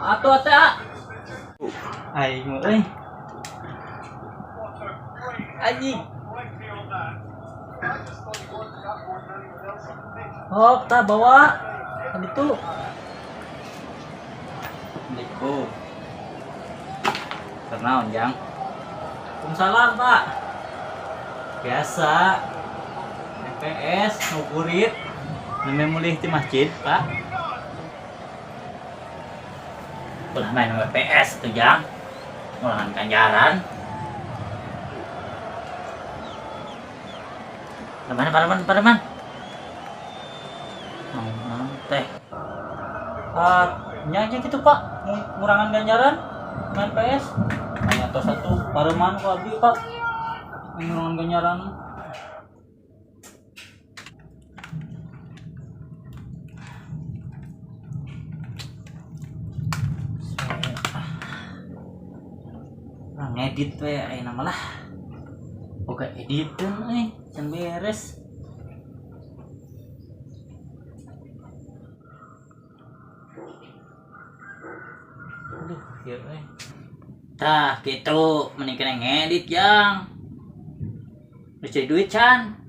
Atuh teh. Aing euy. Anjing. Oh, tak bawa. Tadi tuh. Assalamualaikum. Kenaon, Jang? Waalaikumsalam, Pak. Biasa. FPS nguburit. Namanya mulih di masjid, Pak. Ulah main FPS tuh, Jang. Mulahan ganjaran. Pareman. Teh. Nyanyi gitu, Pak. Ngurangan ganjaran main PS. Hanya tos satu pareman ku abdi, Pak. Ngurangan ganjaran. Ngedit we ayeuna mah lah. Boga editkeun can beres. Aduh, ieu tah kitu mending kena ngedit, Jang. Geus cari duit can.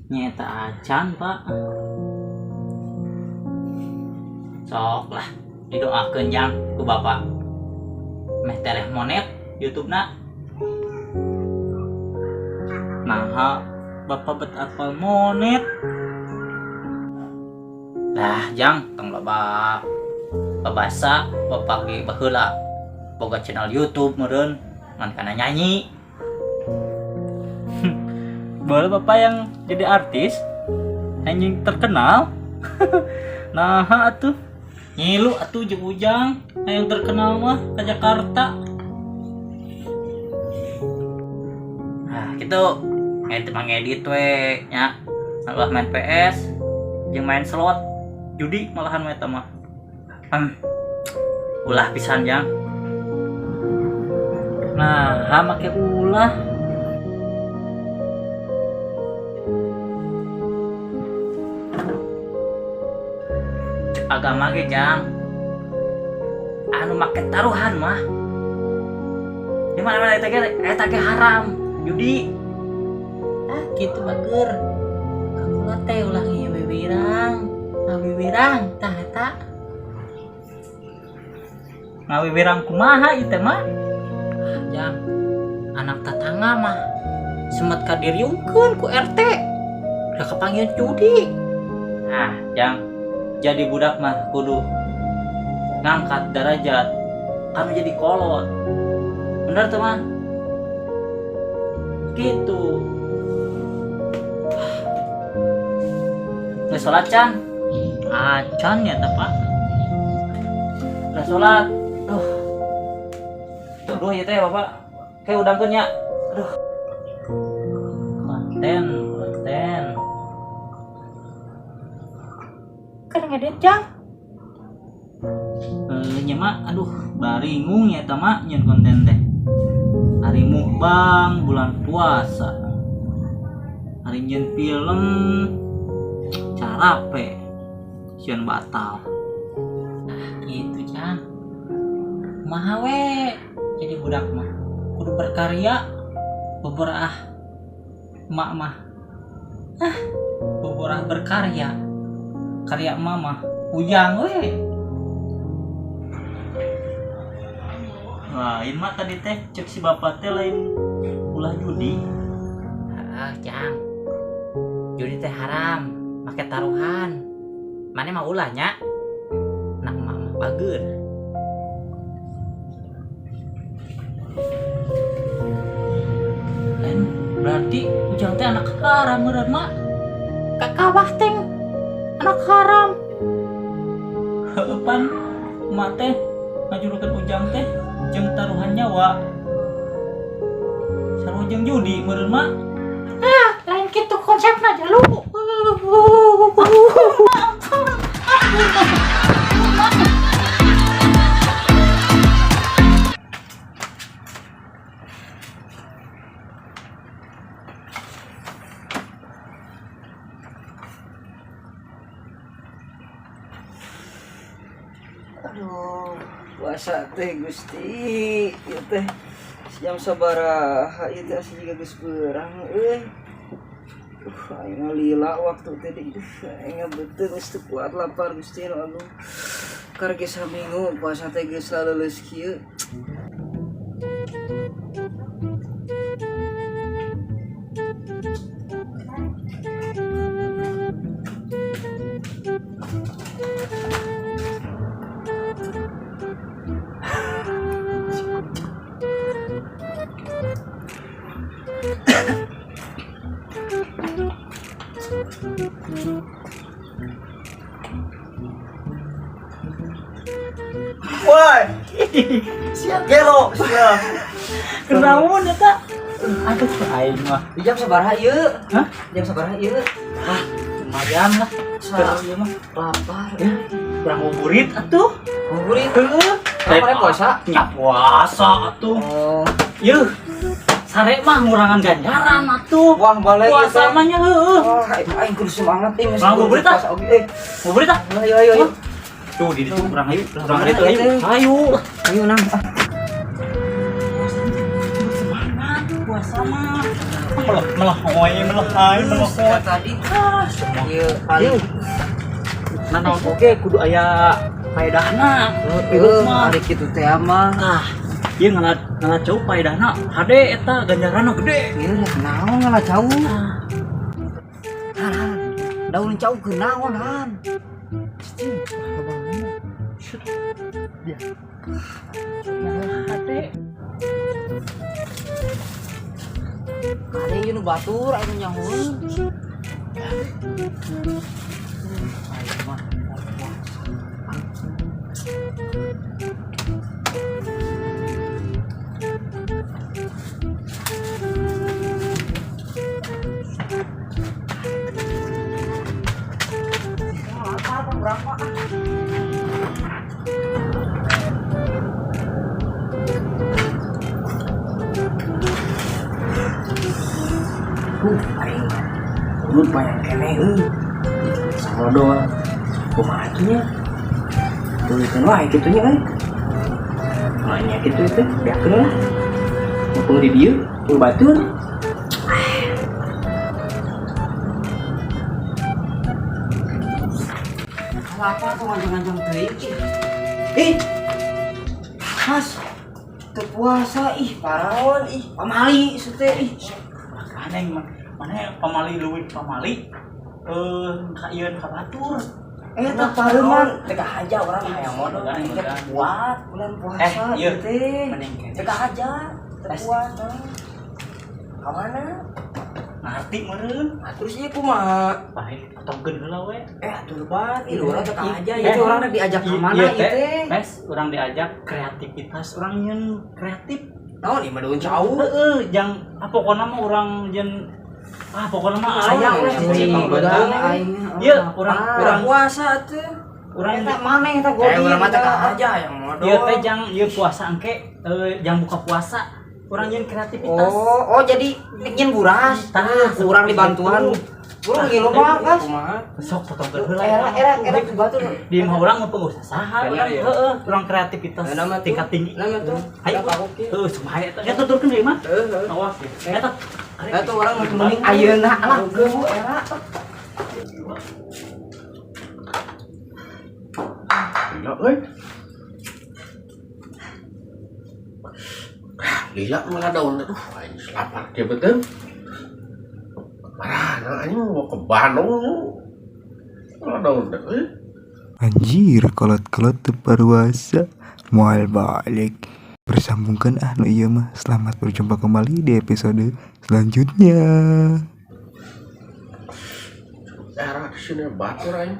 Nyeta acan, Pak. Sok lah didoakeun, Jang, ku Bapak. Meh tereh monet YouTube-na. Nah, Bapak bet apal monet. Lah, Jang, tong loba babasa Bapak ge baheula boga channel YouTube meureun ngan kana nyanyi. Boleh Bapak yang jadi artis anjing terkenal. Nah, atuh ngilu atuh jeung Ujang yang terkenal mah ke Jakarta. Nah, gitu. Ngedit we nya. Malah main PS jeung main slot judi malahan we eta mah. Ulah pisan, Jang. Nah, make ulah. Agama ge, Jang. Anu make taruhan mah. Di mana-mana eta ge haram, judi. Ah, kitu bageur. Kamu teh ulah ngewewirang. Ngawewirang tah eta. Ngawewirang kumaha ieu teh mah? Jang. Anak tetangga mah semet kadiriungkeun ku RT. Da kapanggieun judi. Nah, Jang. Jadi budak mah kudu ngangkat derajat, kan jadi kolot. Bener teman? Gitu. Nggak sholat can? Acan ya Pak. Nggak sholat. Tuh ya teh Bapak. Kayak udangkeun nya. Aduh. Konten. Kan ngedit, Jang. Nya mah aduh baringung ya tama nyeun konten teh. Hari mukbang bulan puasa. Hari nyeun film carape. Sieun batal. Nah, gitu, Jang. Kumaha we jadi budak mah. Kudu berkarya. Beberah emak mah. Beberah berkarya. Karya mama Ujang we. Lain mah tadi teh cek si bapak teh lain ulah judi. Jang. Judi teh haram, make taruhan. Mane mah ulahnya. Nak mama bageur. Lain berarti Ujang teh anak haram meureun mah. Kakawah teh anak haram. Heupan emak teh ngajurukeun Ujang teh jeung taruhan nyawa. Sarua jeung judi meureun mah. Lain kitu konsepna jalu. puasa teh Gusti ieu teh jam sabaraha ieu teh asa jiga geus beurang aing lila waktu teh di aing beuteuh geus teu kuat lapar Gusti nu Agung karge saminggu puasa teh geus laleus kieu. Woi, siap gelo, siap. Kenaon eta? Aduh, aing mah. Di jam sabaraha ieu? Hah? Jam sabaraha ieu? Lumayan lah. Keur ieu mah Lapar. kurang nguburit atuh. Nguburit. Heeh. Mana puasa? Nya puasa atuh. Oh. Yeuh. Sare mah ngurangan ganjaran atuh. Wah, balai Puasa mah nya heueuh. wah, aing kudu semangat nih Kurang nguburit ah. Nguburit ah. Ayo. Tuh di ditu kurang ayu. Kurang Mana itu ayu. itu? Ayu. Ayo nang. Semangat puasa mah. Melah hoy, melah hai, melah hoy. Tadi Semua. ieu paling Nah, naon oge kudu aya faedahna. Hirup mah. hari kitu teh mah. Ah, ieu ngana ceu faedahna. Hade eta ganjaranna gede. Ieu naon ngalah jauh. Ah, Han. Daun jauh ke naon Han? hade. Ada ieu nu batur anu nyahoeun. Ayo mah. Berapa? Aing urut banyak kene sarodo kumaha atuh nya tulikeun wae kitu nya kan nya kitu teh biakeun lah mumpung di dieu teu batur apa tuh ngancang-ngancang teuing Mas teu puasa paraon pamali sute Aneh mana pamali leuwih pamali ka ieu ka batur. tak pareman teu kahaja urang hayang modal teh kuat bulan puasa ieu teh mending kene. teu kahaja teu kuat ka mana Ngarti meureun. terus ieu kumaha Bae potongkeun heula we. atuh lupa ieu urang teu kahaja Eh, ieu urang diajak ka mana ieu teh Mes urang diajak kreativitas urang nyeun kreatif. naon ieu mah daun jauh Heeh, jang pokona mah urang jen pokona mah aya we Ieu urang puasa teh urang eta maneh eta godi urang mah teu kahaja yang modal ieu teh jang ieu puasa engke jang buka puasa urang nyeun kreativitas. oh jadi nyen buras kurang dibantuan urang ngilu mah gas Sok potongkeun heula. era batur Di mah urang mah pengusaha saha urang heeh urang kreativitas Nama tuh. tingkat tinggi. Nama tuh. Ayo heuh sumaha eta eta tuturkeun deui mah. Awas eta eta urang mending ayeuna lah geuh era Gila euy. Gila mana daun aduh aing lapar ge betul. Parah, anjing mau ke Bandung. Mana daun euy. Anjir, kolot-kolot puasa mual balik. Bersambungkan nu iya mah. Selamat berjumpa kembali di episode selanjutnya. Era sini batur aing.